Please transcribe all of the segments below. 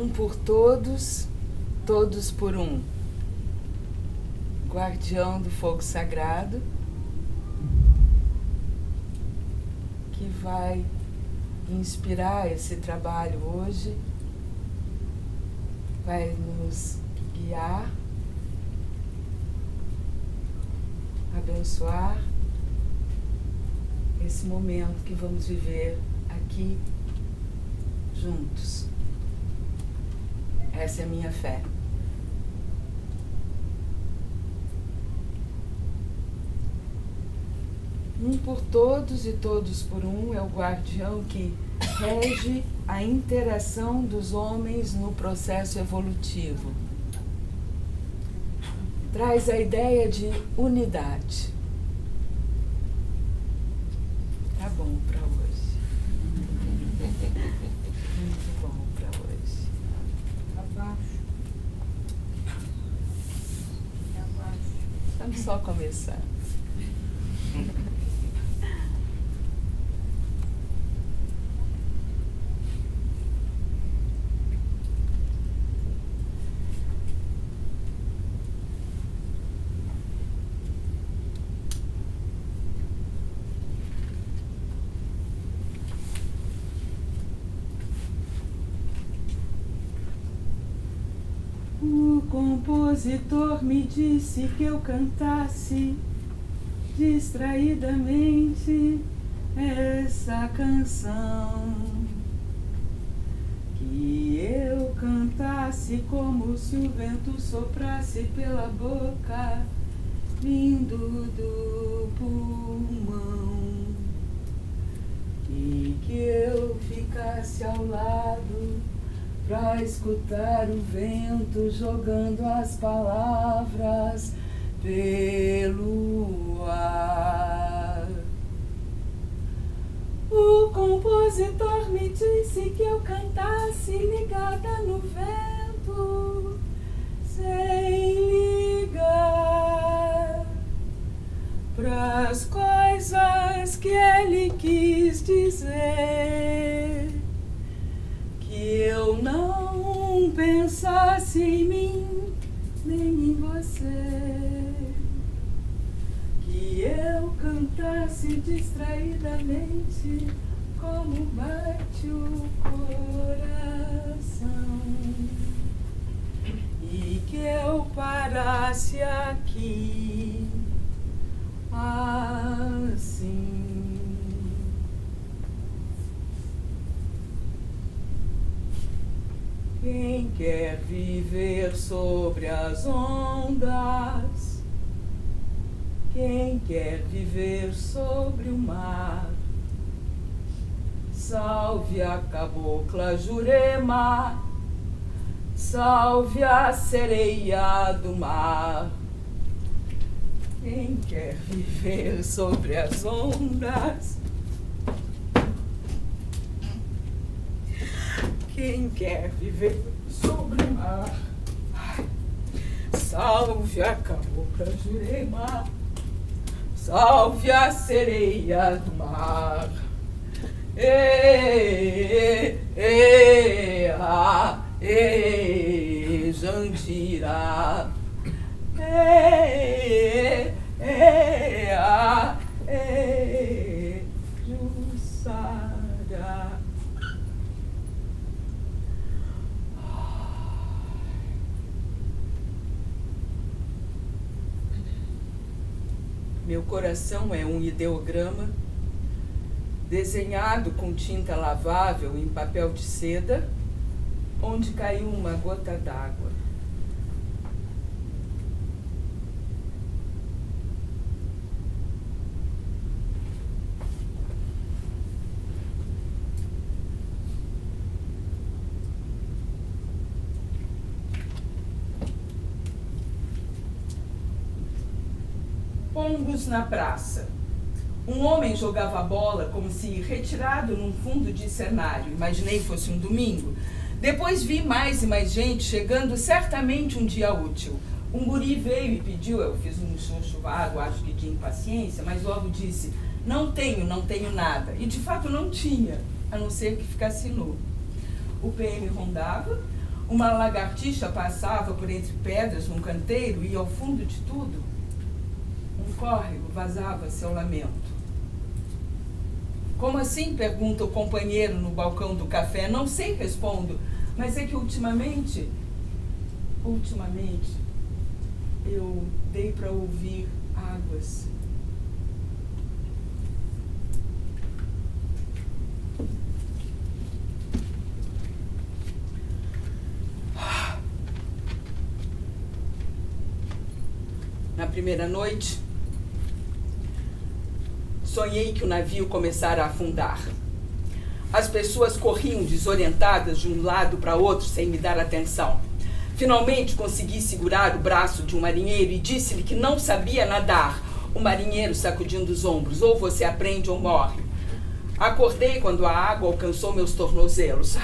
Um por todos, todos por um. Guardião do fogo sagrado, que vai inspirar esse trabalho hoje, vai nos guiar, abençoar esse momento que vamos viver aqui juntos. Essa é a minha fé. Um por todos e todos por um é o guardião que rege a interação dos homens no processo evolutivo. Traz a ideia de unidade. Tá bom para hoje. Muito bom para hoje. Abaixo. Estamos só começando. O compositor me disse que eu cantasse distraidamente essa canção, que eu cantasse como se o vento soprasse pela boca, vindo do pulmão, e que eu ficasse ao lado pra escutar o vento jogando as palavras pelo ar. O compositor me disse que eu cantasse ligada no vento, sem ligar pras coisas que ele quis dizer, que eu não pensasse em mim nem em você, que eu cantasse distraidamente como bate o coração, e que eu parasse aqui assim. Quem quer viver sobre as ondas, quem quer viver sobre o mar, salve a cabocla Jurema, salve a sereia do mar. Quem quer viver sobre as ondas, quem quer viver sobre o mar, salve a cabocla Jurema, salve a sereia do mar. Jandira. Jussara. Meu coração é um ideograma desenhado com tinta lavável em papel de seda, onde caiu uma gota d'água. Pombos na praça. Um homem jogava bola como se retirado num fundo de cenário. Imaginei fosse um domingo. Depois vi mais e mais gente chegando, certamente um dia útil. Um guri veio e pediu, eu fiz um chuchu vago, acho que de impaciência, mas logo disse, não tenho nada. E de fato não tinha, a não ser que ficasse nu. O PM rondava, Uma lagartixa passava por entre pedras num canteiro e, ao fundo de tudo, um córrego vazava seu lamento. Como assim? Pergunta o companheiro no balcão do café. Não sei, respondo, mas é que ultimamente, eu dei para ouvir águas. Na primeira noite, sonhei que o navio começara a afundar. As pessoas corriam desorientadas de um lado para outro sem me dar atenção. Finalmente consegui segurar o braço de um marinheiro e disse-lhe que não sabia nadar. O marinheiro sacudindo os ombros: ou você aprende ou morre. Acordei quando a água alcançou meus tornozelos.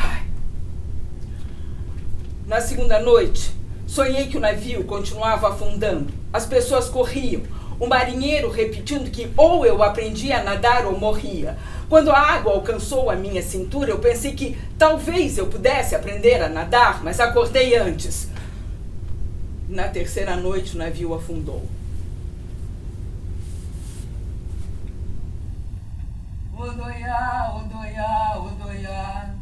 Na segunda noite, sonhei que o navio continuava afundando. As pessoas corriam. O marinheiro repetindo que ou eu aprendia a nadar ou morria. Quando a água alcançou a minha cintura, eu pensei que talvez eu pudesse aprender a nadar, mas acordei antes. Na terceira noite, o navio afundou. Odoiá, odoiá, odoiá.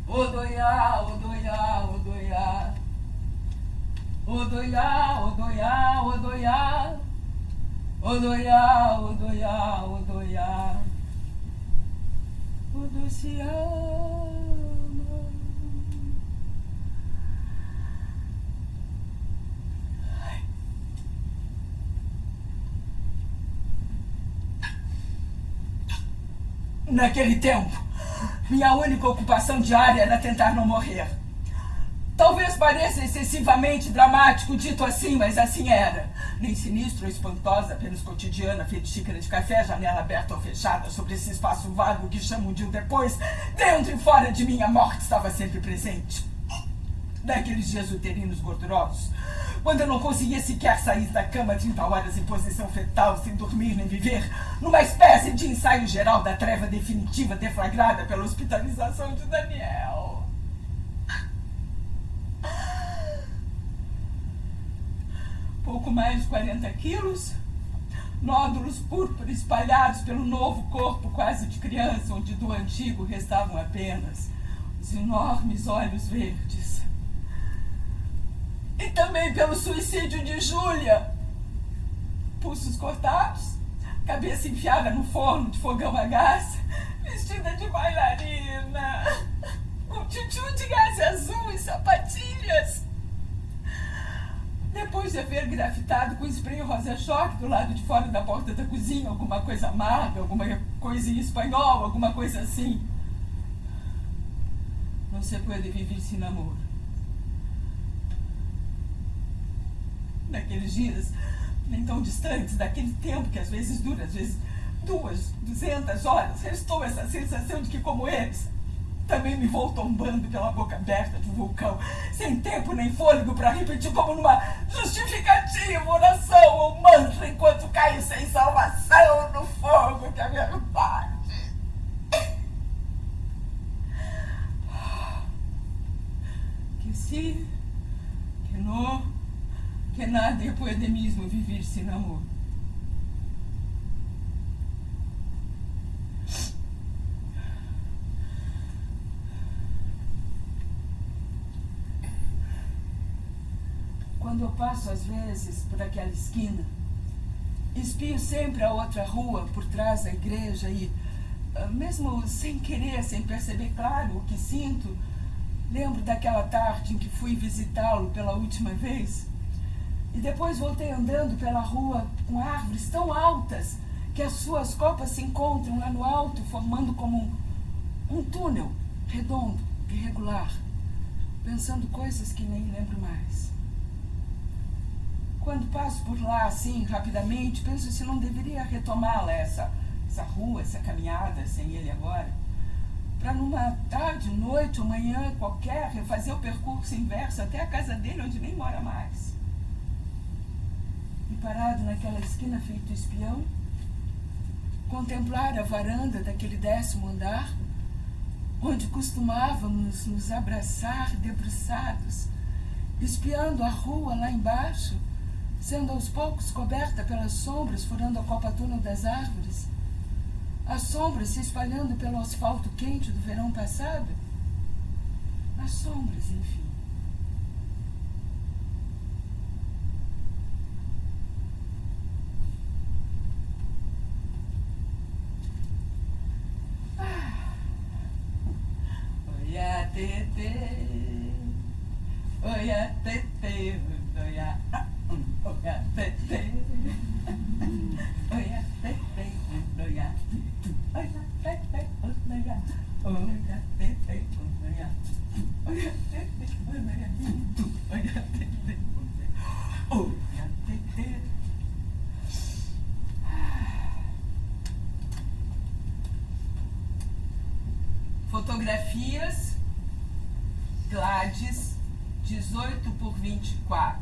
Odoiá, odoiá, odoiá. Odoiá, odoiá, odoiá. Odoiá, odoiá, odoiá. Odo se ama. Naquele tempo, minha única ocupação diária era tentar não morrer. Talvez pareça excessivamente dramático dito assim, mas assim era. Nem sinistro ou espantosa, apenas cotidiana, feita de xícara de café, janela aberta ou fechada, sobre esse espaço vago que chamam de um depois, dentro e fora de mim a morte estava sempre presente. Naqueles dias uterinos gordurosos, quando eu não conseguia sequer sair da cama 30 horas em posição fetal, sem dormir nem viver, numa espécie de ensaio geral da treva definitiva deflagrada pela hospitalização de Daniel. Pouco mais de 40 quilos, nódulos púrpura espalhados pelo novo corpo quase de criança, onde do antigo restavam apenas os enormes olhos verdes. E também pelo suicídio de Júlia. Pulsos cortados, cabeça enfiada no forno de fogão a gás, vestida de bailarina, com tchutchu de gás azul e sapatilhas. Depois de haver grafitado com spray rosa-choque do lado de fora da porta da cozinha, alguma coisa amarga, alguma coisa em espanhol, alguma coisa assim. Não se pode viver sem amor. Naqueles dias, nem tão distantes daquele tempo que às vezes dura, às vezes 200 horas, restou essa sensação de que, como eles, também me vou tombando pela boca aberta de um vulcão, sem tempo nem fôlego para repetir como numa justificativa, oração ou mantra, enquanto caio sem salvação no fogo que é a verdade. Que sim, que não, que nada pode mesmo viver sem amor. Quando eu passo, às vezes, por aquela esquina, espio sempre a outra rua por trás da igreja e, mesmo sem querer, sem perceber claro o que sinto, lembro daquela tarde em que fui visitá-lo pela última vez. E depois voltei andando pela rua com árvores tão altas que as suas copas se encontram lá no alto, formando como um túnel redondo, irregular, pensando coisas que nem lembro mais. Quando passo por lá, assim, rapidamente, penso se não deveria retomá-la, essa rua, essa caminhada, sem ele agora, para numa tarde, noite ou manhã qualquer, refazer o percurso inverso até a casa dele, onde nem mora mais. E parado naquela esquina feito espião, contemplar a varanda daquele 10º andar, onde costumávamos nos abraçar debruçados, espiando a rua lá embaixo, sendo aos poucos coberta pelas sombras, furando a copatuna das árvores, as sombras se espalhando pelo asfalto quente do verão passado, as sombras, enfim. Oia, tete, oia, tete, oia, oia, tete, oia, tete, oia, oia, tete, oia, oia, tete, oia, oia, tete, oia, tete, oia, tete. Fotografias, Gladys, 18 por 24.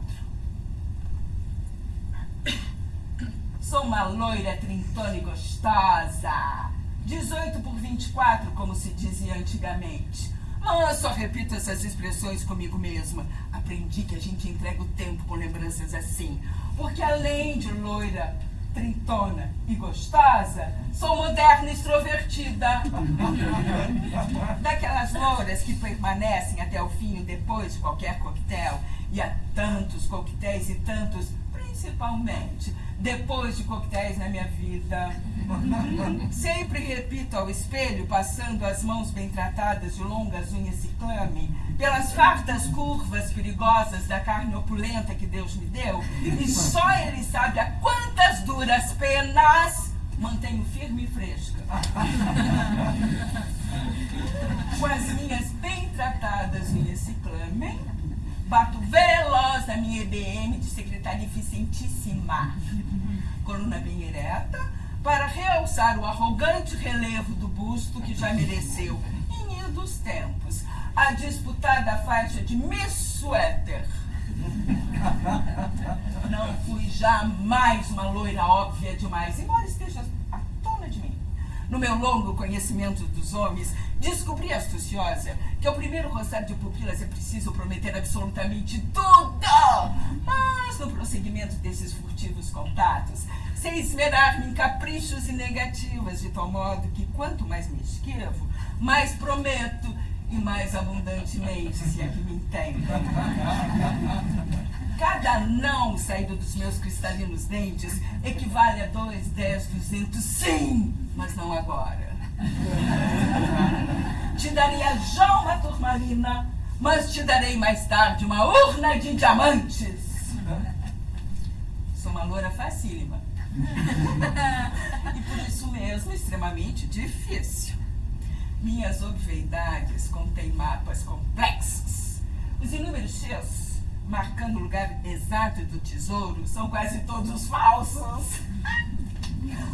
Sou uma loira trintona e gostosa. 18 por 24, como se dizia antigamente. Mas só repito essas expressões comigo mesma. Aprendi que a gente entrega o tempo com lembranças assim. Porque além de loira, trintona e gostosa, sou moderna e extrovertida. Daquelas louras que permanecem até o fim depois de qualquer coquetel. E há tantos coquetéis e tantos, principalmente depois de coquetéis na minha vida. Sempre repito ao espelho, passando as mãos bem tratadas de longas unhas ciclame, pelas fartas curvas perigosas da carne opulenta que Deus me deu, e só Ele sabe a quantas duras penas mantenho firme e fresca. Com as minhas bem tratadas unhas ciclame, bato veloz na minha EBM de secretária eficientíssima, coluna bem ereta, para realçar o arrogante relevo do busto que já mereceu, em idos tempos, a disputada faixa de Miss Suéter. Não fui jamais uma loira óbvia demais, embora esteja à tona de mim. No meu longo conhecimento dos homens, descobri, astuciosa, que ao primeiro roçar de pupilas é preciso prometer absolutamente tudo. Mas no prosseguimento desses furtivos contatos, sei esmerar-me em caprichos e negativas, de tal modo que quanto mais me esquivo, mais prometo e mais abundantemente, se é que me entende. Cada não saído dos meus cristalinos dentes equivale a 2, 10, 200, sim, mas não agora. Te daria já uma turmalina, mas te darei mais tarde uma urna de diamantes. Sou uma loura facílima. E por isso mesmo extremamente difícil. Minhas obviedades contêm mapas complexos. Os inúmeros X, marcando o lugar exato do tesouro, são quase todos falsos.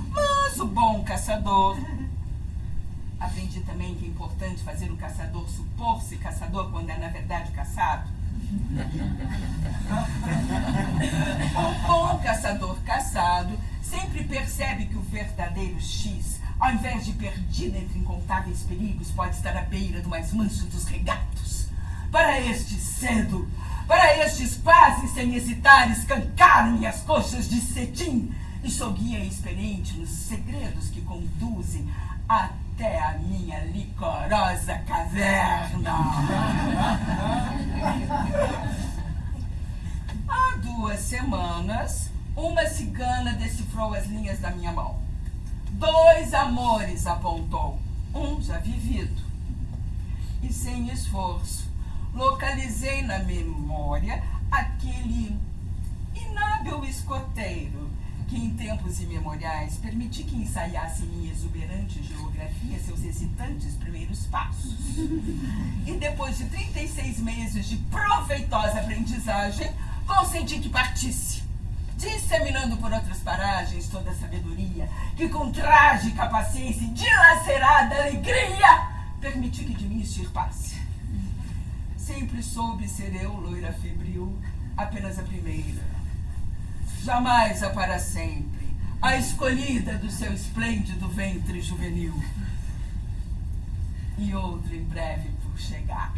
Mas o bom caçador... Aprendi também que é importante fazer o caçador supor-se caçador quando é, na verdade, caçado. O bom caçador caçado sempre percebe que o verdadeiro X, ao invés de perdido entre incontáveis perigos, pode estar à beira do mais manso dos regatos. Para este cedo, para estes quase sem hesitar, escancaram minhas coxas de cetim, e sou guia experiente nos segredos que conduzem até a minha licorosa caverna. Há 2 semanas, uma cigana decifrou as linhas da minha mão. 2 amores apontou, um já vivido. E sem esforço, localizei na memória aquele inábil escoteiro que em tempos imemoriais permiti que ensaiasse em minha exuberante geografia seus excitantes primeiros passos. E depois de 36 meses de proveitosa aprendizagem, consenti que partisse, disseminando por outras paragens toda a sabedoria que com trágica paciência e dilacerada alegria permiti que de mim extirpasse. Sempre soube ser eu, loira febril, apenas a primeira. Jamais a para sempre, a escolhida do seu esplêndido ventre juvenil. e outro em breve por chegar.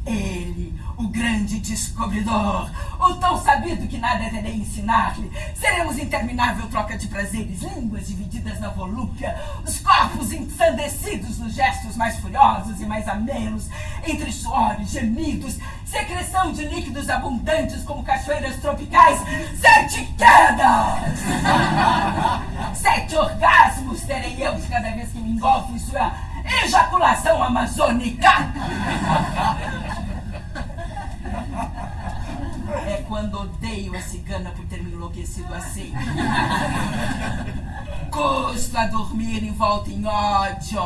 Ele, o grande descobridor, o tão sabido que nada terei ensinar-lhe. Seremos interminável troca de prazeres, línguas divididas na volúpia, os corpos ensandecidos nos gestos mais furiosos e mais amenos, entre suores, gemidos, secreção de líquidos abundantes como cachoeiras tropicais, 7 quedas! 7 orgasmos terei eu de cada vez que me engolfo em sua ejaculação amazônica. É quando odeio a cigana por ter me enlouquecido assim. Custo a dormir envolta em ódio.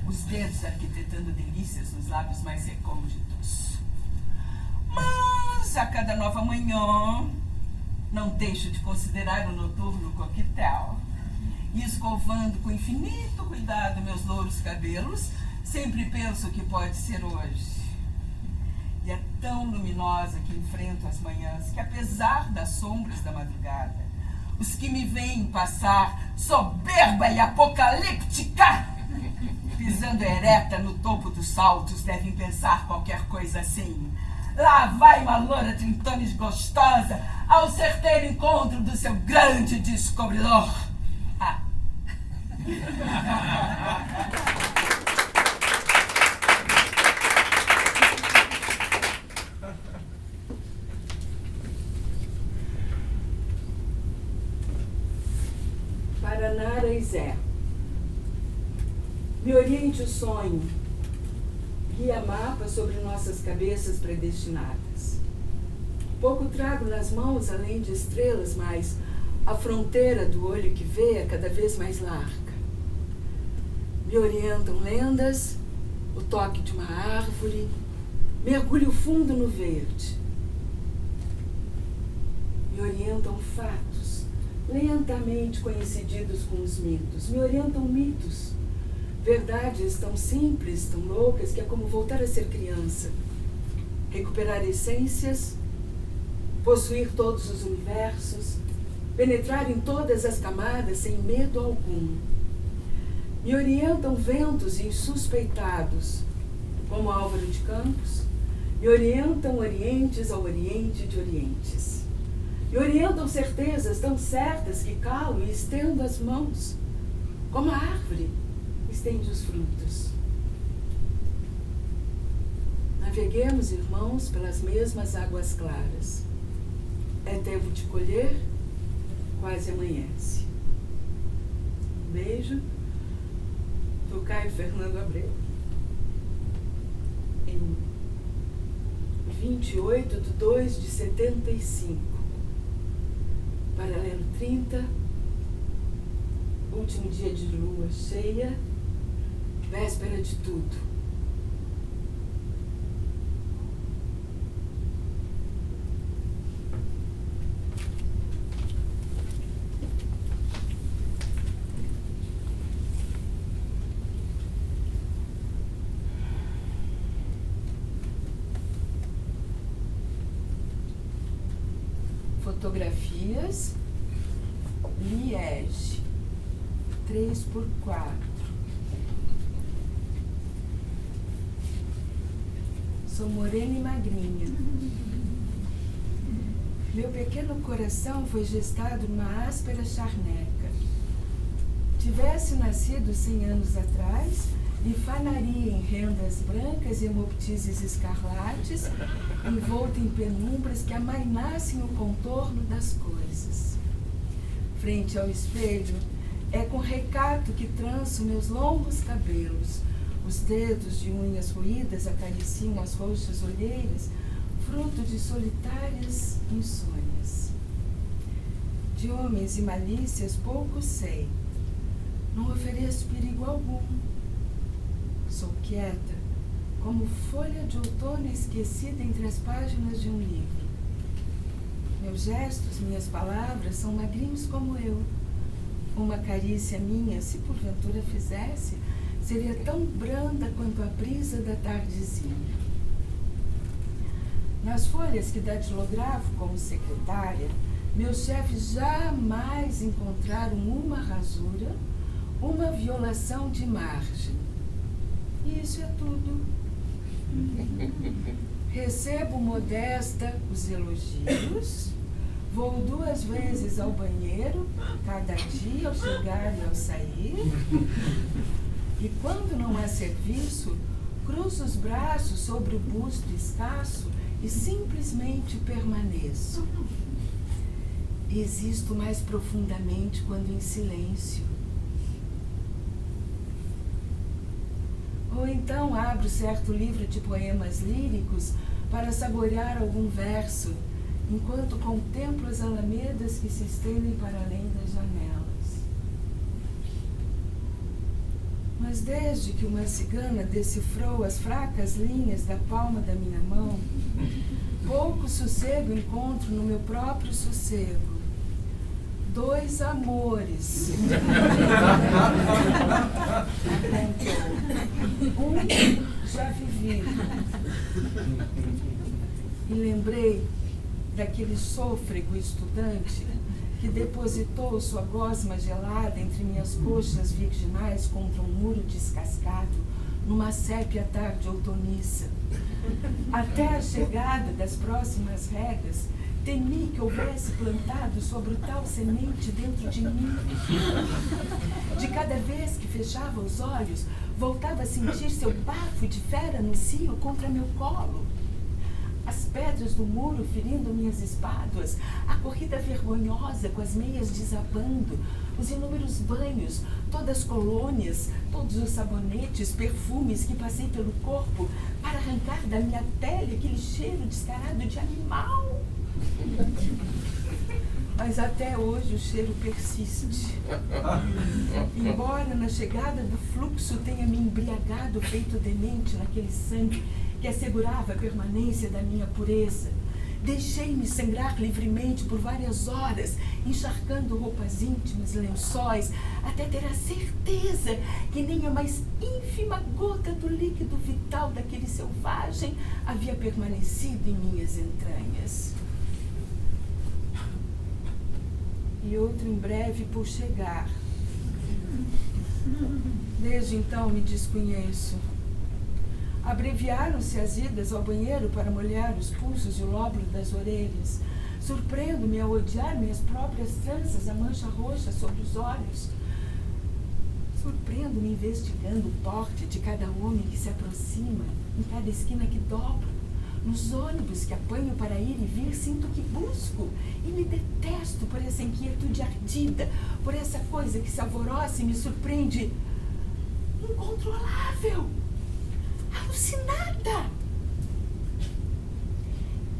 Os dedos arquitetando delícias nos lábios mais recônditos. Mas a cada nova manhã não deixo de considerar o noturno coquetel. E escovando com infinito cuidado meus louros cabelos, sempre penso que pode ser hoje. E é tão luminosa que enfrento as manhãs, que apesar das sombras da madrugada, os que me veem passar, soberba e apocalíptica, pisando ereta no topo dos saltos, devem pensar qualquer coisa assim. Lá vai uma loura trintones gostosa ao certeiro encontro do seu grande descobridor. Para Nara e Zé. Me oriente o sonho, guia mapa sobre nossas cabeças predestinadas. Pouco trago nas mãos além de estrelas, mas a fronteira do olho que vê é cada vez mais larga. Me orientam lendas, o toque de uma árvore, mergulho fundo no verde. Me orientam fatos, lentamente coincididos com os mitos. Me orientam mitos, verdades tão simples, tão loucas, que é como voltar a ser criança. Recuperar essências, possuir todos os universos, penetrar em todas as camadas sem medo algum. Me orientam ventos insuspeitados, como Álvaro de Campos. Me orientam orientes ao oriente de orientes. Me orientam certezas tão certas que calo e estendo as mãos, como a árvore estende os frutos. Naveguemos, irmãos, pelas mesmas águas claras. É tempo de colher, quase amanhece. Um beijo do Caio Fernando Abreu. Em 28/2/75. Paralelo 30. Último dia de lua cheia. Véspera de tudo. Fotografias Liege 3x4. Sou morena e magrinha. Meu pequeno coração foi gestado numa áspera charneca. Tivesse nascido 100 anos atrás, e fanaria em rendas brancas e hemoptises escarlates, envolta em penumbras que amainassem o contorno das coisas. Frente ao espelho, é com recato que tranço meus longos cabelos. Os dedos de unhas roídas acariciam as roxas olheiras, fruto de solitárias insônias. De homens e malícias pouco sei. Não ofereço perigo algum. Sou quieta, como folha de outono esquecida entre as páginas de um livro. Meus gestos, minhas palavras são magrinhos como eu. Uma carícia minha, se porventura fizesse, seria tão branda quanto a brisa da tardezinha. Nas folhas que datilografo como secretária, meus chefes jamais encontraram uma rasura, uma violação de margem. E isso é tudo. Recebo modesta os elogios, vou 2 vezes ao banheiro, cada dia ao chegar e ao sair, e quando não há serviço, cruzo os braços sobre o busto escasso e simplesmente permaneço. Existo mais profundamente quando em silêncio. Ou então abro certo livro de poemas líricos para saborear algum verso, enquanto contemplo as alamedas que se estendem para além das janelas. Mas desde que uma cigana decifrou as fracas linhas da palma da minha mão, pouco sossego encontro no meu próprio sossego. 2 amores. Um já vivido. E lembrei daquele sôfrego estudante que depositou sua gosma gelada entre minhas coxas virginais contra um muro descascado numa sépia tarde outonissa. Até a chegada das próximas regas, temi que houvesse plantado sobre o tal semente dentro de mim. De cada vez que fechava os olhos, voltava a sentir seu bafo de fera no cio contra meu colo. As pedras do muro ferindo minhas espáduas, a corrida vergonhosa com as meias desabando, os inúmeros banhos, todas as colônias, todos os sabonetes, perfumes que passei pelo corpo para arrancar da minha pele aquele cheiro descarado de animal. Mas até hoje o cheiro persiste. Embora na chegada do fluxo tenha me embriagado feito demente naquele sangue que assegurava a permanência da minha pureza, deixei-me sangrar livremente por várias horas, encharcando roupas íntimas, lençóis, até ter a certeza que nem a mais ínfima gota do líquido vital daquele selvagem havia permanecido em minhas entranhas. E outro em breve por chegar. Desde então me desconheço. Abreviaram-se as idas ao banheiro para molhar os pulsos e o lóbulo das orelhas. Surpreendo-me ao odiar minhas próprias tranças, a mancha roxa sobre os olhos. Surpreendo-me investigando o porte de cada homem que se aproxima, em cada esquina que dobro. Nos ônibus que apanho para ir e vir, sinto que busco. E me detesto por essa inquietude ardida, por essa coisa que se alvoroça e me surpreende. Incontrolável! Alucinada!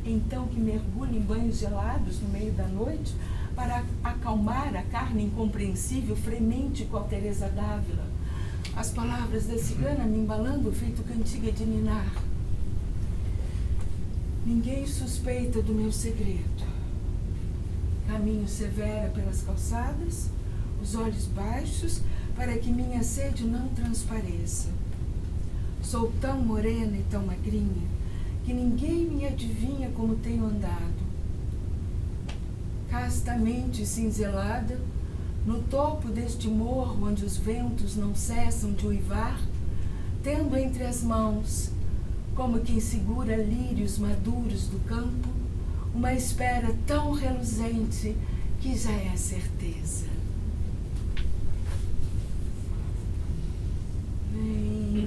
Então que mergulho em banhos gelados no meio da noite para acalmar a carne incompreensível fremente com a Teresa d'Ávila. As palavras da cigana me embalando feito cantiga de ninar. Ninguém suspeita do meu segredo. Caminho severa pelas calçadas, os olhos baixos, para que minha sede não transpareça. Sou tão morena e tão magrinha, que ninguém me adivinha como tenho andado. Castamente cinzelada, no topo deste morro onde os ventos não cessam de uivar, tendo entre as mãos, como quem segura lírios maduros do campo, uma espera tão reluzente que já é certeza. Vem,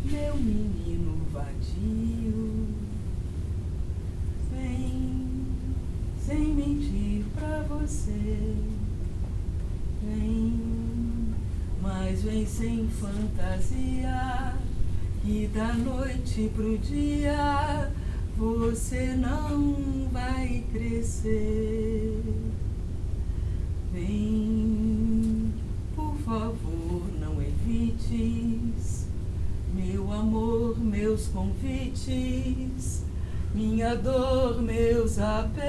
meu menino vadio, vem, sem mentir pra você, vem, mas vem sem fantasia, e da noite pro dia você não vai crescer. Vem, por favor, não evites, meu amor, meus convites, minha dor, meus apelos.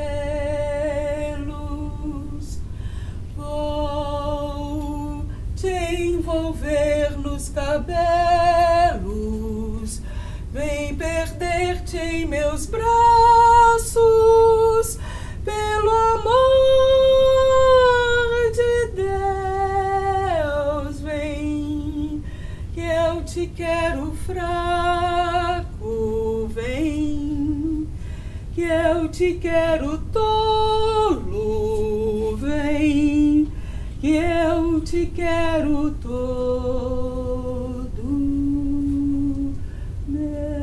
Vou te envolver nos cabelos, vem perder-te em meus braços, pelo amor de Deus. eu te quero tolo, vem, que eu te quero todo meu.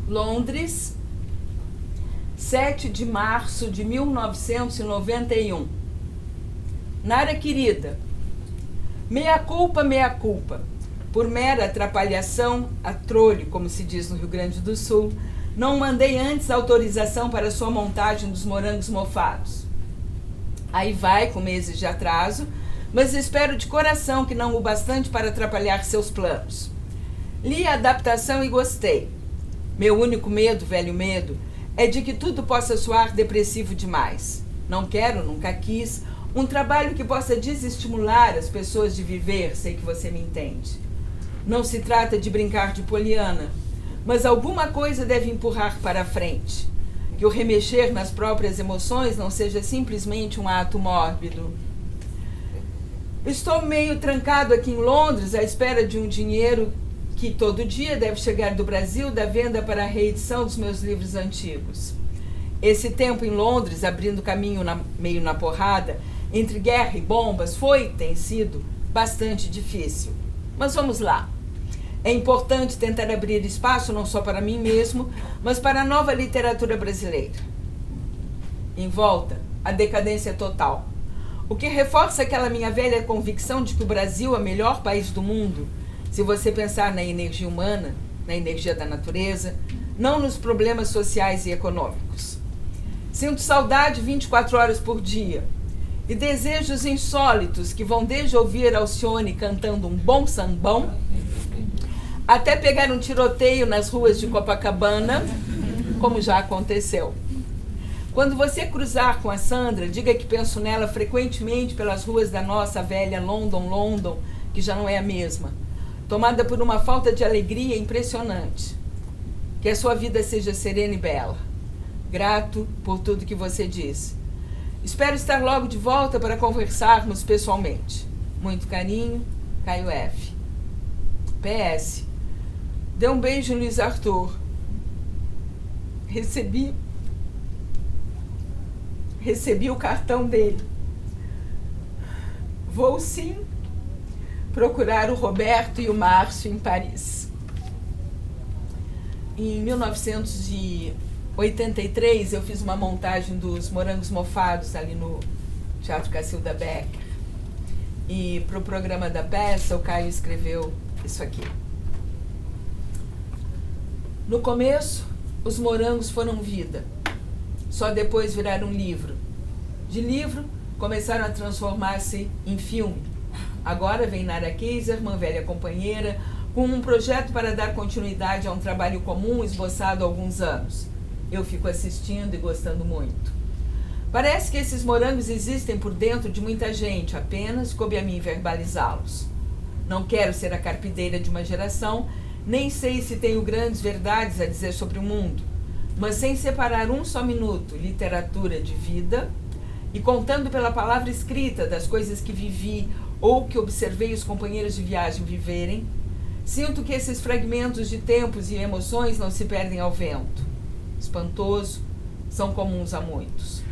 Londres, 7 de março de 1991. Nara querida, meia culpa, por mera atrapalhação, atrolho, como se diz no Rio Grande do Sul, não mandei antes autorização para sua montagem dos morangos mofados. Aí vai, com meses de atraso, mas espero de coração que não o bastante para atrapalhar seus planos. Li a adaptação e gostei. Meu único medo, velho medo, é de que tudo possa soar depressivo demais. Não quero, nunca quis, um trabalho que possa desestimular as pessoas de viver, sei que você me entende. Não se trata de brincar de Poliana, mas alguma coisa deve empurrar para a frente. Que o remexer nas próprias emoções não seja simplesmente um ato mórbido. Estou meio trancado aqui em Londres à espera de um dinheiro que todo dia deve chegar do Brasil da venda para a reedição dos meus livros antigos. Esse tempo em Londres, abrindo caminho meio na porrada, entre guerra e bombas, tem sido bastante difícil. Mas vamos lá. É importante tentar abrir espaço não só para mim mesmo, mas para a nova literatura brasileira. Em volta, a decadência total. O que reforça aquela minha velha convicção de que o Brasil é o melhor país do mundo, se você pensar na energia humana, na energia da natureza, não nos problemas sociais e econômicos. Sinto saudade 24 horas por dia e desejos insólitos que vão desde ouvir Alcione cantando um bom sambão até pegar um tiroteio nas ruas de Copacabana, como já aconteceu. Quando você cruzar com a Sandra, diga que penso nela frequentemente pelas ruas da nossa velha London, que já não é a mesma, tomada por uma falta de alegria impressionante. Que a sua vida seja serena e bela. Grato por tudo que você disse. Espero estar logo de volta para conversarmos pessoalmente. Muito carinho, Caio F. PS. Dê um beijo em Luiz Arthur. Recebi o cartão dele. Vou sim procurar o Roberto e o Márcio em Paris. Em 1983, eu fiz uma montagem dos Morangos Mofados ali no Teatro Cacilda Becker. E para o programa da peça, o Caio escreveu isso aqui. No começo, os morangos foram vida. Só depois viraram livro. De livro, começaram a transformar-se em filme. Agora vem Nara Kaiser, uma velha companheira, com um projeto para dar continuidade a um trabalho comum esboçado há alguns anos. Eu fico assistindo e gostando muito. Parece que esses morangos existem por dentro de muita gente, apenas coube a mim verbalizá-los. Não quero ser a carpideira de uma geração, nem sei se tenho grandes verdades a dizer sobre o mundo, mas sem separar um só minuto literatura de vida e contando pela palavra escrita das coisas que vivi ou que observei os companheiros de viagem viverem, sinto que esses fragmentos de tempos e emoções não se perdem ao vento. Espantoso, são comuns a muitos.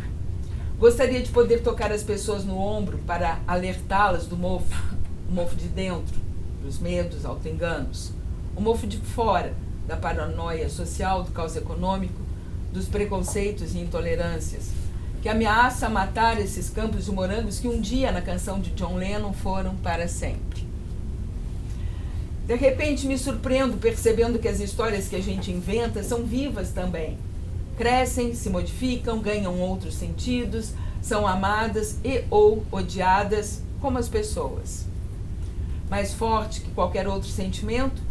Gostaria de poder tocar as pessoas no ombro para alertá-las do mofo, o mofo de dentro, dos medos, auto-enganos, o mofo de fora, da paranoia social, do caos econômico, dos preconceitos e intolerâncias, que ameaça matar esses campos de morangos que um dia, na canção de John Lennon, foram para sempre. De repente me surpreendo percebendo que as histórias que a gente inventa são vivas também. Crescem, se modificam, ganham outros sentidos, são amadas e ou odiadas como as pessoas. Mais forte que qualquer outro sentimento,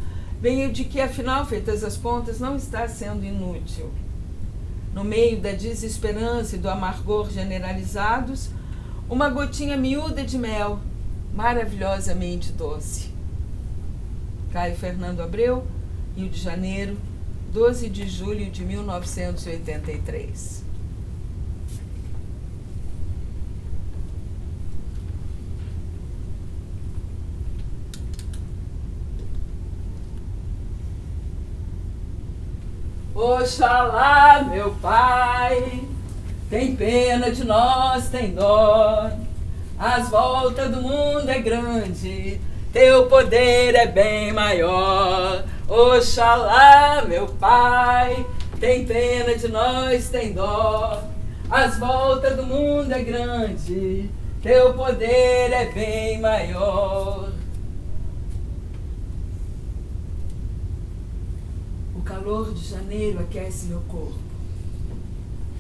vem o de que, afinal, feitas as contas, não está sendo inútil. No meio da desesperança e do amargor generalizados, uma gotinha miúda de mel, maravilhosamente doce. Caio Fernando Abreu, Rio de Janeiro, 12 de julho de 1983. Oxalá, meu pai, tem pena de nós, tem dó. As voltas do mundo é grande, teu poder é bem maior. Oxalá, meu pai, tem pena de nós, tem dó. As voltas do mundo é grande, teu poder é bem maior. O calor de janeiro aquece meu corpo.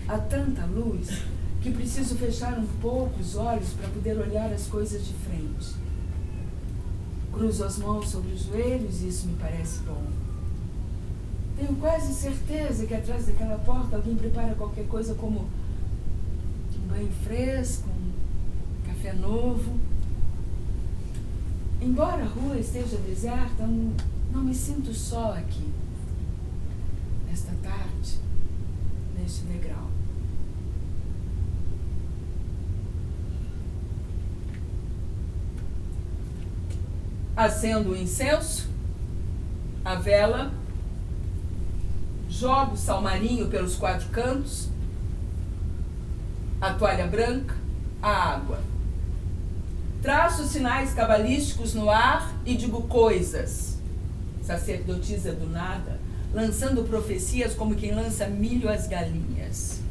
Há tanta luz que preciso fechar um pouco os olhos para poder olhar as coisas de frente. Cruzo as mãos sobre os joelhos e isso me parece bom. Tenho quase certeza que atrás daquela porta alguém prepara qualquer coisa como um banho fresco, um café novo. Embora a rua esteja deserta, não me sinto só aqui. Nesta tarde, neste degrau. Acendo o incenso, a vela, jogo o salmarinho pelos 4 cantos, a toalha branca, a água. Traço sinais cabalísticos no ar e digo coisas. Sacerdotisa do nada, lançando profecias como quem lança milho às galinhas.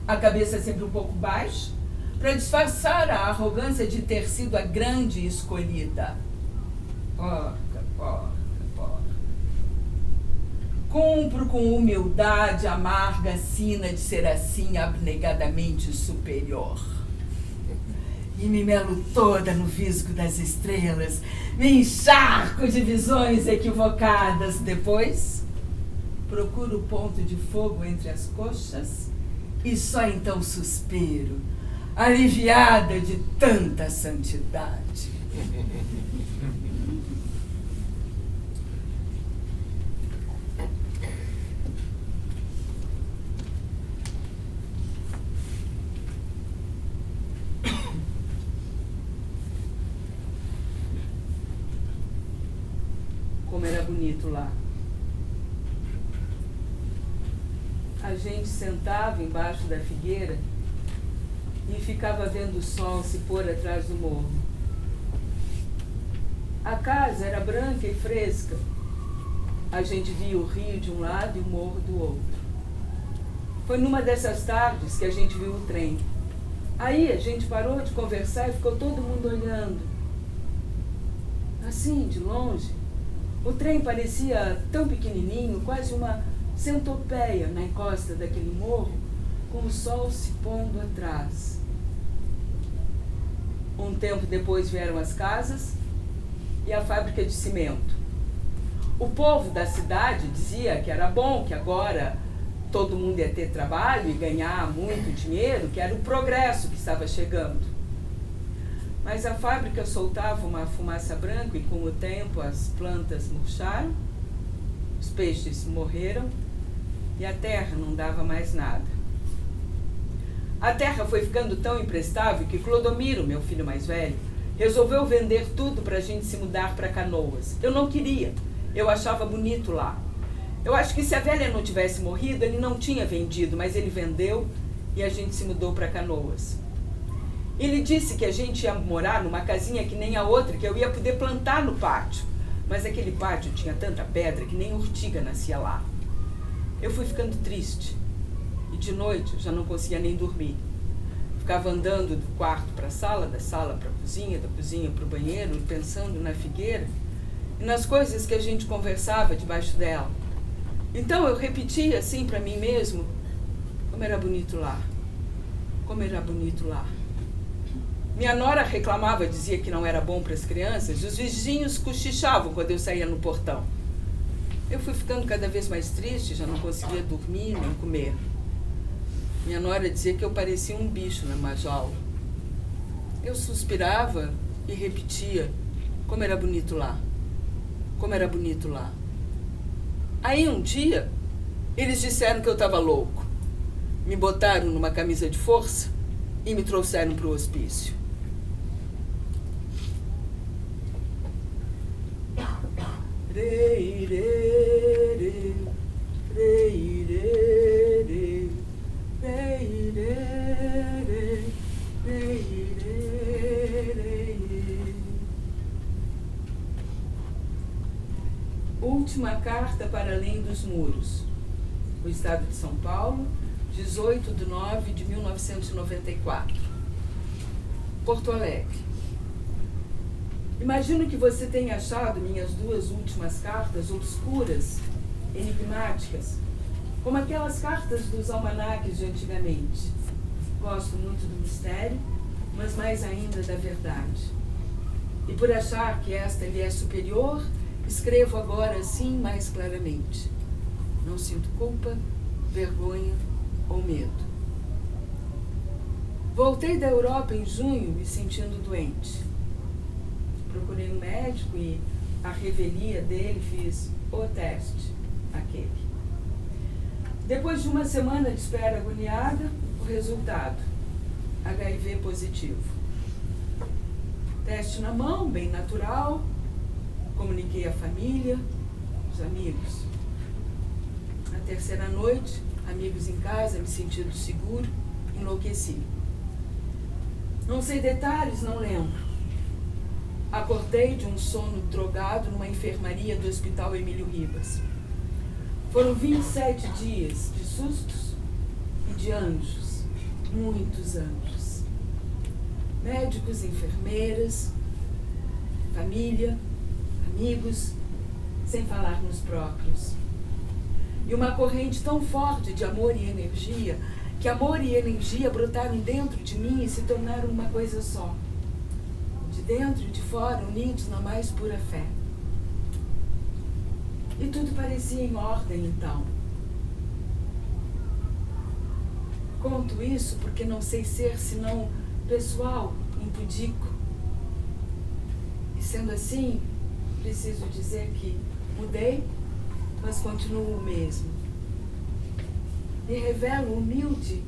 A cabeça sempre um pouco baixa, para disfarçar a arrogância de ter sido a grande escolhida. Porca, porca, porca. Cumpro com humildade a amarga sina de ser assim abnegadamente superior. E me melo toda no visgo das estrelas, me encharco de visões equivocadas. Depois, procuro o ponto de fogo entre as coxas e só então suspiro, aliviada de tanta santidade. Como era bonito lá. A gente sentava embaixo da figueira e ficava vendo o sol se pôr atrás do morro. A casa era branca e fresca. A gente via o rio de um lado e o morro do outro. Foi numa dessas tardes que a gente viu o trem. Aí a gente parou de conversar e ficou todo mundo olhando. Assim, de longe. O trem parecia tão pequenininho, quase uma centopeia na encosta daquele morro, com o sol se pondo atrás. Um tempo depois vieram as casas e a fábrica de cimento. O povo da cidade dizia que era bom, que agora todo mundo ia ter trabalho e ganhar muito dinheiro, que era o progresso que estava chegando. Mas a fábrica soltava uma fumaça branca e com o tempo as plantas murcharam, os peixes morreram e a terra não dava mais nada. A terra foi ficando tão imprestável que Clodomiro, meu filho mais velho, resolveu vender tudo para a gente se mudar para Canoas. Eu não queria, eu achava bonito lá. Eu acho que se a velha não tivesse morrido, ele não tinha vendido, mas ele vendeu e a gente se mudou para Canoas. Ele disse que a gente ia morar numa casinha que nem a outra, que eu ia poder plantar no pátio. Mas aquele pátio tinha tanta pedra que nem urtiga nascia lá. Eu fui ficando triste. E de noite eu já não conseguia nem dormir. Ficava andando do quarto para a sala, da sala para a cozinha, da cozinha para o banheiro, pensando na figueira e nas coisas que a gente conversava debaixo dela. Então eu repetia assim para mim mesmo, como era bonito lá. Como era bonito lá. Minha nora reclamava, dizia que não era bom para as crianças, e os vizinhos cochichavam quando eu saía no portão. Eu fui ficando cada vez mais triste, já não conseguia dormir nem comer. Minha nora dizia que eu parecia um bicho numa jaula. Eu suspirava e repetia: como era bonito lá, como era bonito lá. Aí um dia, eles disseram que eu estava louco. Me botaram numa camisa de força e me trouxeram para o hospício. Última carta para além dos muros. O Estado de São Paulo, 18/9/1994. Porto Alegre. Imagino que você tenha achado minhas 2 últimas cartas obscuras, enigmáticas, como aquelas cartas dos almanaques de antigamente. Gosto muito do mistério, mas mais ainda da verdade. E por achar que esta lhe é superior, escrevo agora assim mais claramente. Não sinto culpa, vergonha ou medo. Voltei da Europa em junho me sentindo doente. Procurei um médico e, à revelia dele, fiz o teste, aquele. Depois de uma semana de espera agoniada, o resultado: HIV positivo. Teste na mão, bem natural. Comuniquei à família, os amigos. Na terceira noite, amigos em casa, me sentindo seguro, enlouqueci. Não sei detalhes, não lembro. Acordei de um sono drogado numa enfermaria do Hospital Emílio Ribas. Foram 27 dias de sustos e de anjos, muitos anjos. Médicos, enfermeiras, família, amigos, sem falar nos próprios. E uma corrente tão forte de amor e energia, que amor e energia brotaram dentro de mim e se tornaram uma coisa só. De dentro e de fora, unidos na mais pura fé. E tudo parecia em ordem, então. Conto isso porque não sei ser senão pessoal, impudico. E sendo assim, preciso dizer que mudei, mas continuo o mesmo. E revelo humilde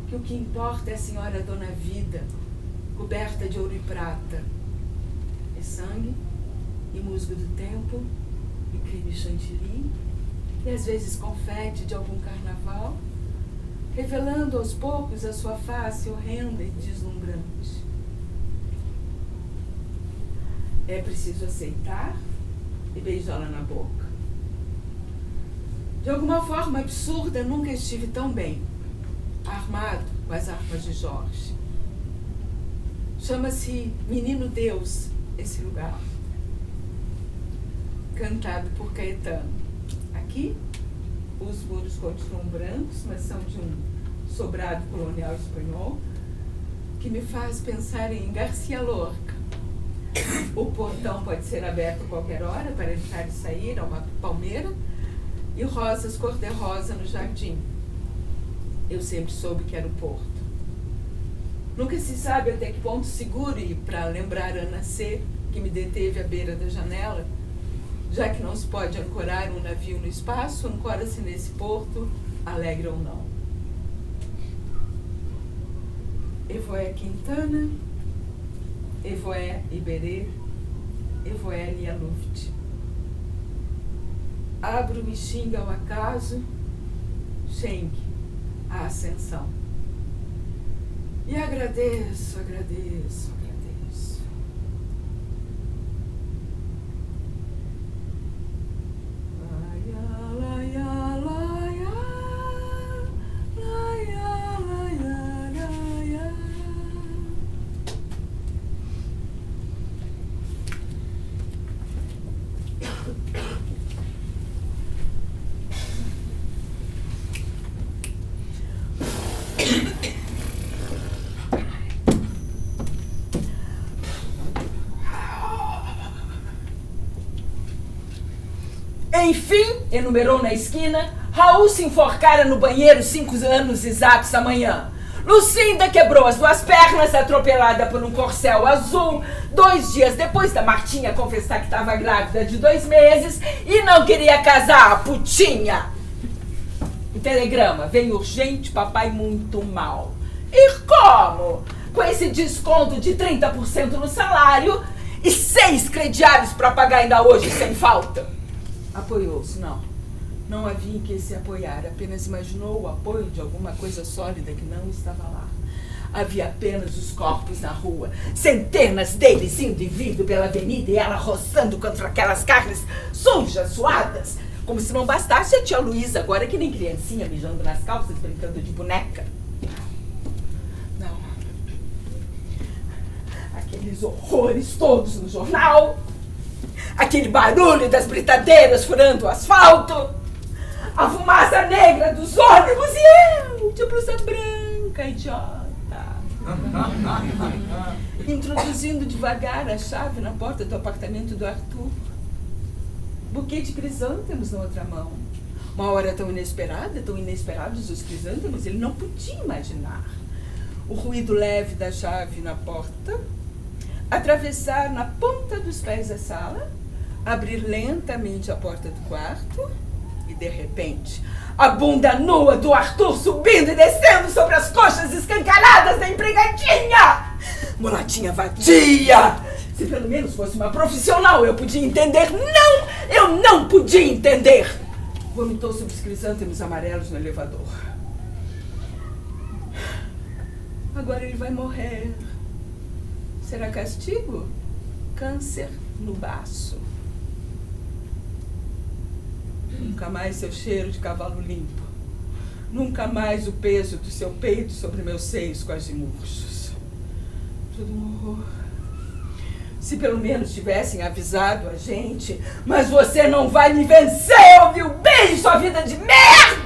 que o que importa é a Senhora Dona Vida, coberta de ouro e prata, e sangue, e musgo do tempo, e crime chantilly, e às vezes confete de algum carnaval, revelando aos poucos a sua face horrenda e deslumbrante. É preciso aceitar e beijá-la na boca. De alguma forma absurda, nunca estive tão bem, armado com as armas de Jorge. Chama-se Menino Deus, esse lugar. Cantado por Caetano. Aqui, os muros continuam brancos, mas são de um sobrado colonial espanhol, que me faz pensar em Garcia Lorca. O portão pode ser aberto a qualquer hora para entrar e sair, a uma palmeira, e rosas cor-de-rosa no jardim. Eu sempre soube que era o porto. Nunca se sabe até que ponto seguro, e para lembrar Ana C., que me deteve à beira da janela, já que não se pode ancorar um navio no espaço, ancora-se nesse porto, alegre ou não. Evoé Quintana, Evoé Iberê, Evoé Lia Luft. Abro e xinga ao acaso, Schenck, a ascensão. E agradeço, agradeço, agradeço. Laia, laia, laia, laia, laia, laia. Enfim, enumerou na esquina, Raul se enforcara no banheiro 5 anos exatos amanhã. Lucinda quebrou as 2 pernas, atropelada por um corcel azul, 2 dias depois da Martinha confessar que estava grávida de 2 meses e não queria casar, a putinha. O telegrama: veio urgente, papai muito mal. E como? Com esse desconto de 30% no salário e 6 crediários para pagar ainda hoje sem falta. Apoiou-se, não havia em que se apoiar, apenas imaginou o apoio de alguma coisa sólida que não estava lá. Havia apenas os corpos na rua, centenas deles indo e vindo pela avenida e ela roçando contra aquelas carnes sujas, suadas, como se não bastasse a tia Luísa agora que nem criancinha mijando nas calças, brincando de boneca. Não. Aqueles horrores todos no jornal, aquele barulho das britadeiras furando o asfalto, a fumaça negra dos ônibus e eu, de blusa branca, idiota. Introduzindo devagar a chave na porta do apartamento do Arthur. Buquê de crisântemos na outra mão. Uma hora tão inesperada, tão inesperados os crisântemos, ele não podia imaginar. O ruído leve da chave na porta, atravessar na ponta dos pés a sala, abrir lentamente a porta do quarto e, de repente, a bunda nua do Arthur subindo e descendo sobre as coxas escancaradas da empregadinha. Mulatinha vadia. Se pelo menos fosse uma profissional, eu podia entender. Não, eu não podia entender. Vomitou sobre os crisântemos amarelos no elevador. Agora ele vai morrer. Será castigo? Câncer no baço. Nunca mais seu cheiro de cavalo limpo. Nunca mais o peso do seu peito sobre meus seios quase murchos. Tudo um horror. Se pelo menos tivessem avisado a gente. Mas você não vai me vencer, ouviu bem, sua vida de merda!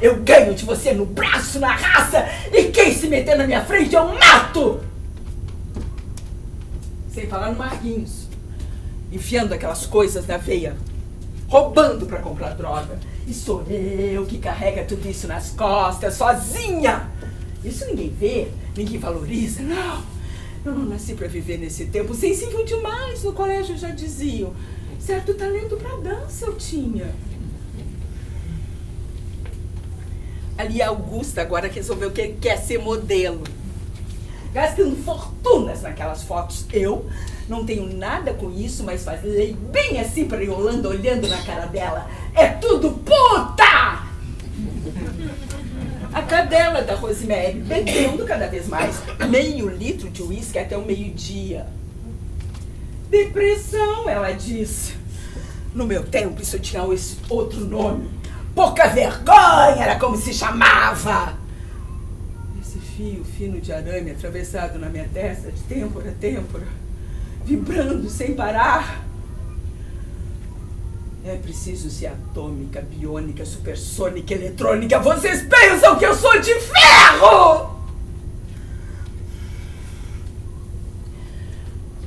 Eu ganho de você no braço, na raça, e quem se meter na minha frente eu mato! Sem falar no Marquinhos, enfiando aquelas coisas na veia, roubando para comprar droga. E sou eu que carrega tudo isso nas costas, sozinha. Isso ninguém vê, ninguém valoriza. Não, eu não nasci para viver nesse tempo. Sensível demais, no colégio já diziam. Certo talento para dança eu tinha. Ali a Augusta agora resolveu que quer ser modelo. Gastando fortunas naquelas fotos. Eu não tenho nada com isso, mas falei bem assim para Yolanda, olhando na cara dela. É tudo puta! A cadela da Rosemary, bebendo cada vez mais, meio litro de uísque até o meio-dia. Depressão, ela disse. No meu tempo isso tinha esse outro nome. Pouca vergonha, era como se chamava. Esse fio fino de arame atravessado na minha testa de têmpora a têmpora, vibrando sem parar. É preciso ser atômica, biônica, supersônica, eletrônica. Vocês pensam que eu sou de ferro?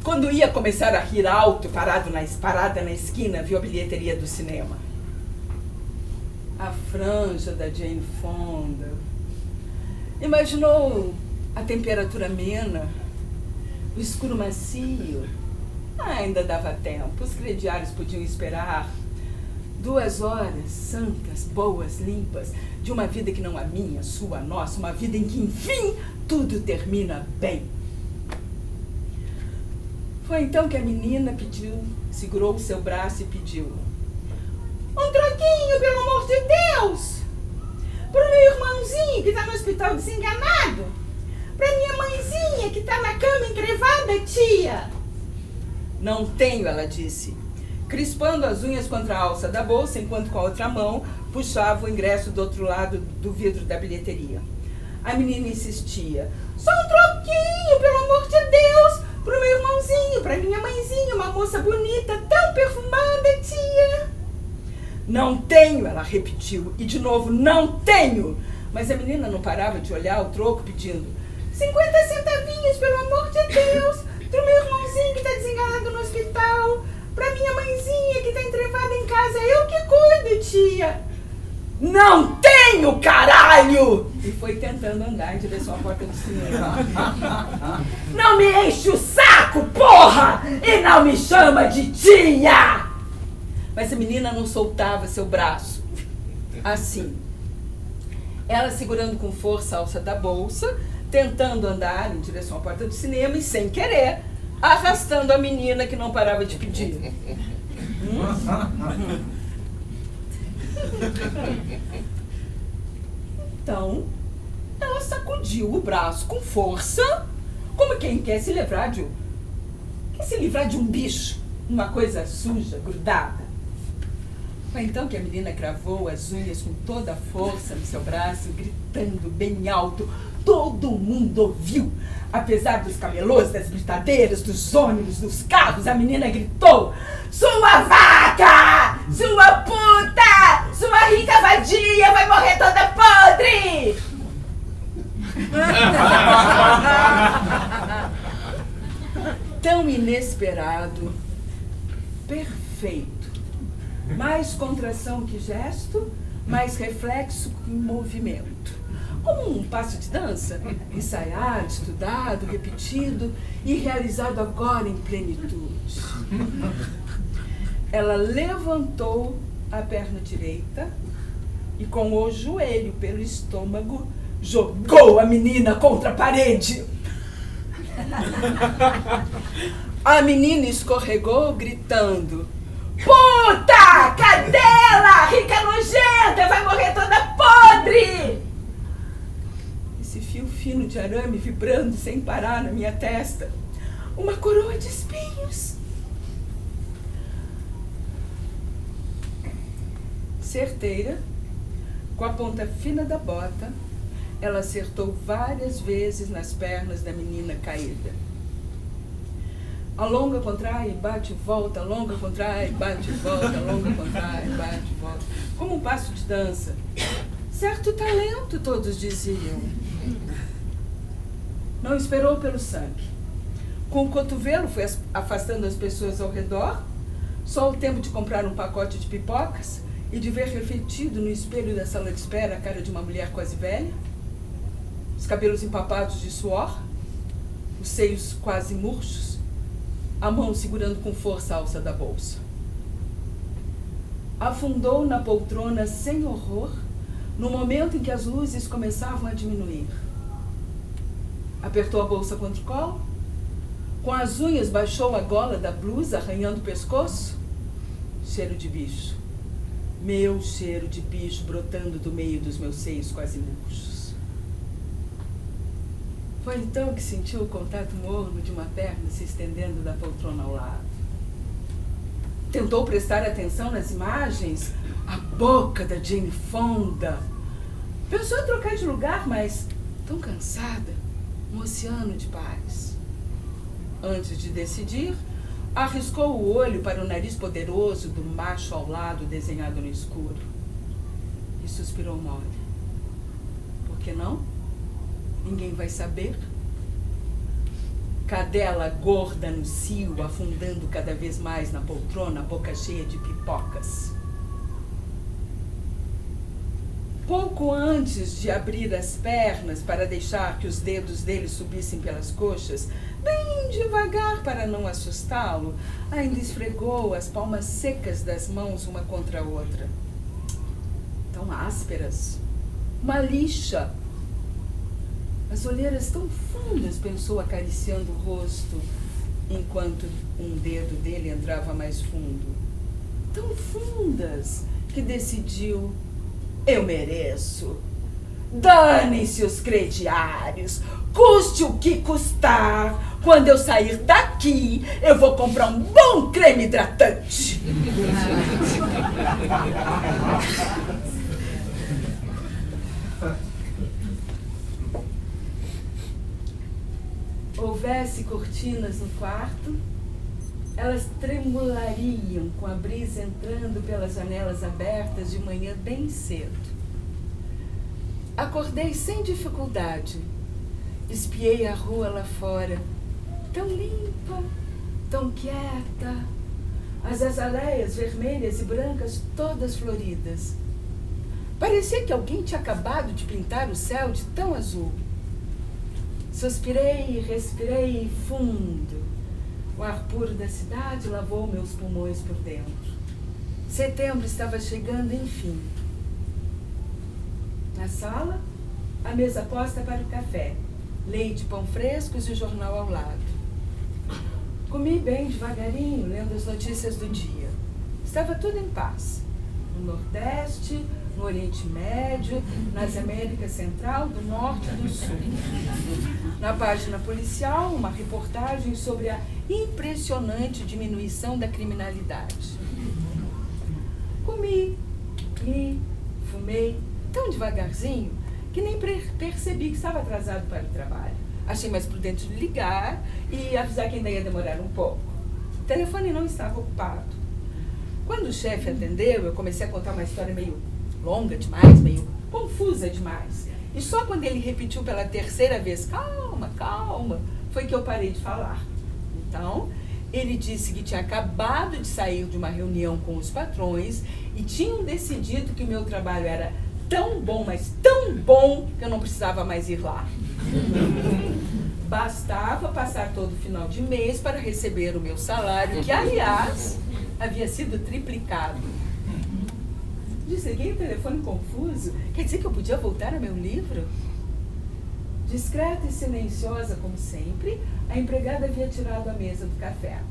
Quando ia começar a rir alto, parada na esquina, viu a bilheteria do cinema. A franja da Jane Fonda. Imaginou a temperatura amena, o escuro macio. Ainda dava tempo, os crediários podiam esperar. 2 horas santas, boas, limpas, de uma vida que não a minha, a sua, a nossa, uma vida em que, enfim, tudo termina bem. Foi então que a menina pediu, segurou o seu braço e pediu: um troquinho, pelo amor de Deus! Pro meu irmãozinho que tá no hospital desenganado! Pra minha mãezinha que tá na cama encrevada, tia! Não tenho, ela disse, crispando as unhas contra a alça da bolsa, enquanto com a outra mão puxava o ingresso do outro lado do vidro da bilheteria. A menina insistia: só um troquinho, pelo amor de Deus! Pro meu irmãozinho, pra minha mãezinha, uma moça bonita, tão perfumada, tia! Não tenho, ela repetiu, e de novo, não tenho! Mas a menina não parava de olhar o troco pedindo: 50 centavinhos, pelo amor de Deus! Pro meu irmãozinho que tá desenganado no hospital! Pra minha mãezinha que tá entrevada em casa, eu que cuido, tia! Não tenho, caralho! E foi tentando andar em direção à porta do cinema. Não me enche o saco, porra! E não me chama de tia! Mas a menina não soltava seu braço. Assim. Ela segurando com força a alça da bolsa, tentando andar em direção à porta do cinema e, sem querer, arrastando a menina que não parava de pedir. Então, ela sacudiu o braço com força, como quem quer se livrar de um bicho, uma coisa suja, grudada. Foi então que a menina cravou as unhas com toda a força no seu braço, gritando bem alto. Todo mundo ouviu. Apesar dos camelôs, das gritadeiras, dos ônibus, dos carros, a menina gritou: sua vaca! Sua puta! Sua rica vadia vai morrer toda podre! Tão inesperado, perfeito. Mais contração que gesto, mais reflexo que movimento. Como um passo de dança, ensaiado, estudado, repetido e realizado agora em plenitude. Ela levantou a perna direita e, com o joelho pelo estômago, jogou a menina contra a parede. A menina escorregou, gritando: puta! Cadela! Rica nojenta! Vai morrer toda podre! Esse fio fino de arame vibrando sem parar na minha testa. Uma coroa de espinhos. Certeira, com a ponta fina da bota, ela acertou várias vezes nas pernas da menina caída. Alonga, contrai, bate e volta, alonga, contrai, bate e volta, alonga, contrai, bate e volta. Como um passo de dança. Certo talento, todos diziam. Não esperou pelo sangue. Com o cotovelo foi afastando as pessoas ao redor, só o tempo de comprar um pacote de pipocas e de ver refletido no espelho da sala de espera a cara de uma mulher quase velha, os cabelos empapados de suor, os seios quase murchos, a mão segurando com força a alça da bolsa. Afundou na poltrona sem horror no momento em que as luzes começavam a diminuir. Apertou a bolsa contra o colo, com as unhas baixou a gola da blusa, arranhando o pescoço. Cheiro de bicho. Meu cheiro de bicho brotando do meio dos meus seios quase murchos. Foi então que sentiu o contato morno de uma perna se estendendo da poltrona ao lado. Tentou prestar atenção nas imagens, a boca da Jane Fonda. Pensou em trocar de lugar, mas, tão cansada, um oceano de paz. Antes de decidir, arriscou o olho para o nariz poderoso do macho ao lado desenhado no escuro. E suspirou mole. Por que não? Ninguém vai saber. Cadela gorda no cio, afundando cada vez mais na poltrona, a boca cheia de pipocas. Pouco antes de abrir as pernas para deixar que os dedos dele subissem pelas coxas, bem devagar para não assustá-lo, ainda esfregou as palmas secas das mãos uma contra a outra. Tão ásperas. Uma lixa. As olheiras tão fundas, pensou, acariciando o rosto, enquanto um dedo dele entrava mais fundo. Tão fundas que decidiu: eu mereço. Danem-se os crediários. Custe o que custar. Quando eu sair daqui, eu vou comprar um bom creme hidratante. Houvesse cortinas no quarto, elas tremulariam com a brisa entrando pelas janelas abertas de manhã bem cedo. Acordei sem dificuldade. Espiei a rua lá fora, tão limpa, tão quieta. As azaleias vermelhas e brancas todas floridas. Parecia que alguém tinha acabado de pintar o céu de tão azul. Suspirei e respirei fundo. O ar puro da cidade lavou meus pulmões por dentro. Setembro estava chegando, enfim. Na sala, a mesa posta para o café. Leite, pão frescos e o jornal ao lado. Comi bem devagarinho, lendo as notícias do dia. Estava tudo em paz. No Nordeste, no Oriente Médio, nas Américas Central, do Norte e do Sul. Na página policial, uma reportagem sobre a impressionante diminuição da criminalidade. Comi, li, fumei, tão devagarzinho que nem percebi que estava atrasado para o trabalho. Achei mais prudente ligar e avisar que ainda ia demorar um pouco. O telefone não estava ocupado. Quando o chefe atendeu, eu comecei a contar uma história meio longa demais, meio confusa demais. E só quando ele repetiu pela terceira vez, calma, calma, foi que eu parei de falar. Então, ele disse que tinha acabado de sair de uma reunião com os patrões e tinham decidido que o meu trabalho era tão bom, mas tão bom, que eu não precisava mais ir lá. Bastava passar todo final de mês para receber o meu salário, que, aliás, havia sido triplicado. Desliguei o telefone confuso. Quer dizer que eu podia voltar ao meu livro? Discreta e silenciosa, como sempre, a empregada havia tirado a mesa do café.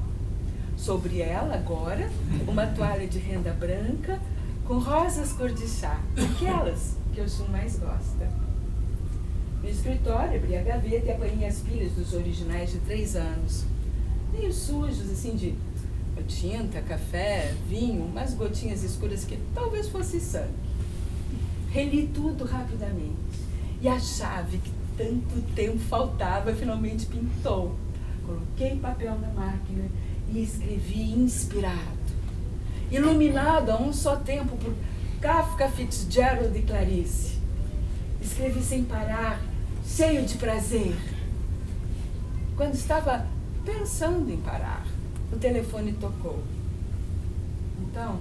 Sobre ela, agora, uma toalha de renda branca com rosas cor de chá, aquelas que o Chum mais gosta. No escritório, abri a gaveta e apanhei as pilhas dos originais de 3 anos. Meio sujos, assim, de tinta, café, vinho, umas gotinhas escuras que talvez fosse sangue. Reli tudo rapidamente. E a chave que tanto tempo faltava finalmente pintou. Coloquei papel na máquina e escrevi inspirado. Iluminado a um só tempo por Kafka, Fitzgerald e Clarice. Escrevi sem parar, cheio de prazer. Quando estava pensando em parar, o telefone tocou. Então,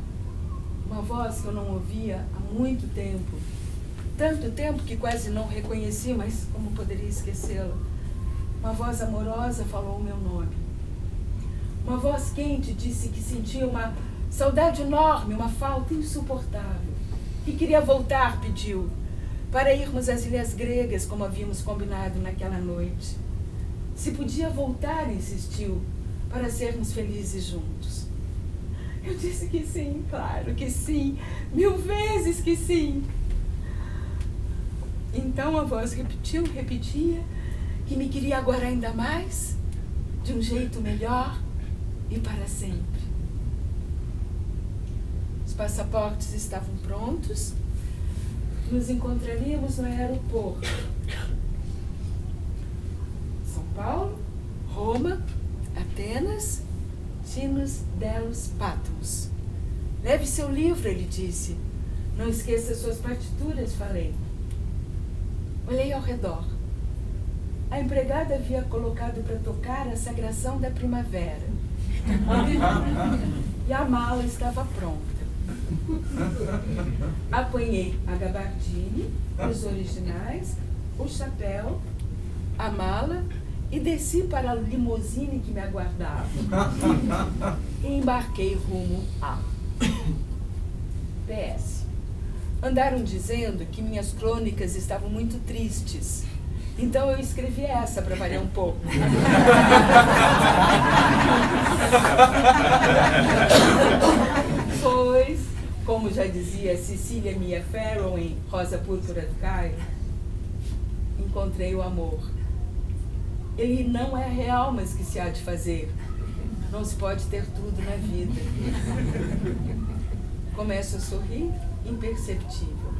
uma voz que eu não ouvia há muito tempo, tanto tempo que quase não reconheci, mas como poderia esquecê-la? Uma voz amorosa falou o meu nome. Uma voz quente disse que sentia uma saudade enorme, uma falta insuportável. Que queria voltar, pediu, para irmos às ilhas gregas, como havíamos combinado naquela noite. Se podia voltar, insistiu, para sermos felizes juntos. Eu disse que sim, claro que sim, 1000 vezes que sim. Então a voz repetia, que me queria agora ainda mais, de um jeito melhor e para sempre. Os passaportes estavam prontos, nos encontraríamos no aeroporto. São Paulo, Roma, Atenas, Tinos Delos Pátimos. Leve seu livro, ele disse. Não esqueça suas partituras, falei. Olhei ao redor. A empregada havia colocado para tocar a Sagração da Primavera. E a mala estava pronta. Apanhei a gabardine, os originais, o chapéu, a mala e desci para a limusine que me aguardava. E embarquei rumo a PS. Andaram dizendo que minhas crônicas estavam muito tristes. Então eu escrevi essa para variar um pouco. Pois, como já dizia Cecília Mia Farrow em Rosa Púrpura do Cairo, encontrei o amor. Ele não é real, mas que se há de fazer. Não se pode ter tudo na vida. Começo a sorrir, imperceptível.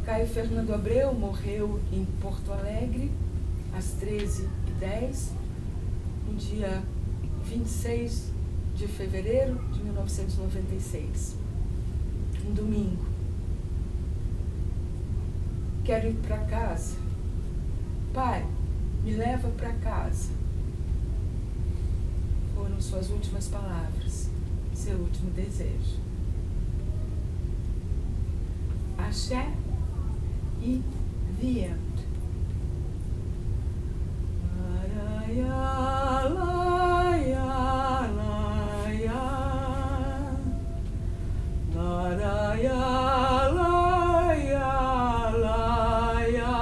Caio Fernando Abreu morreu em Porto Alegre, às 13h10, no dia 26 de fevereiro de 1996. Um domingo. Quero ir para casa. Pai, me leva para casa. Foram suas últimas palavras, seu último desejo. axé e viento. Laia, laia, laia, laia, laia, laia,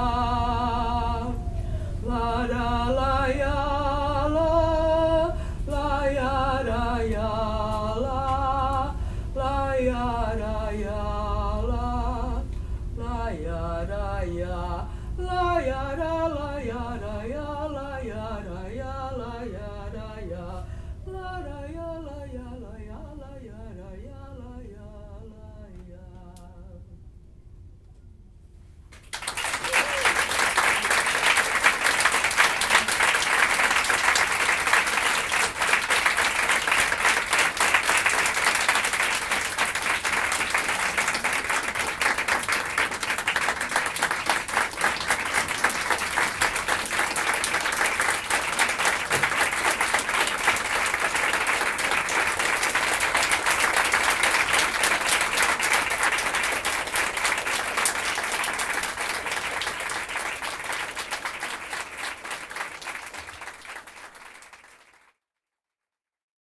laia.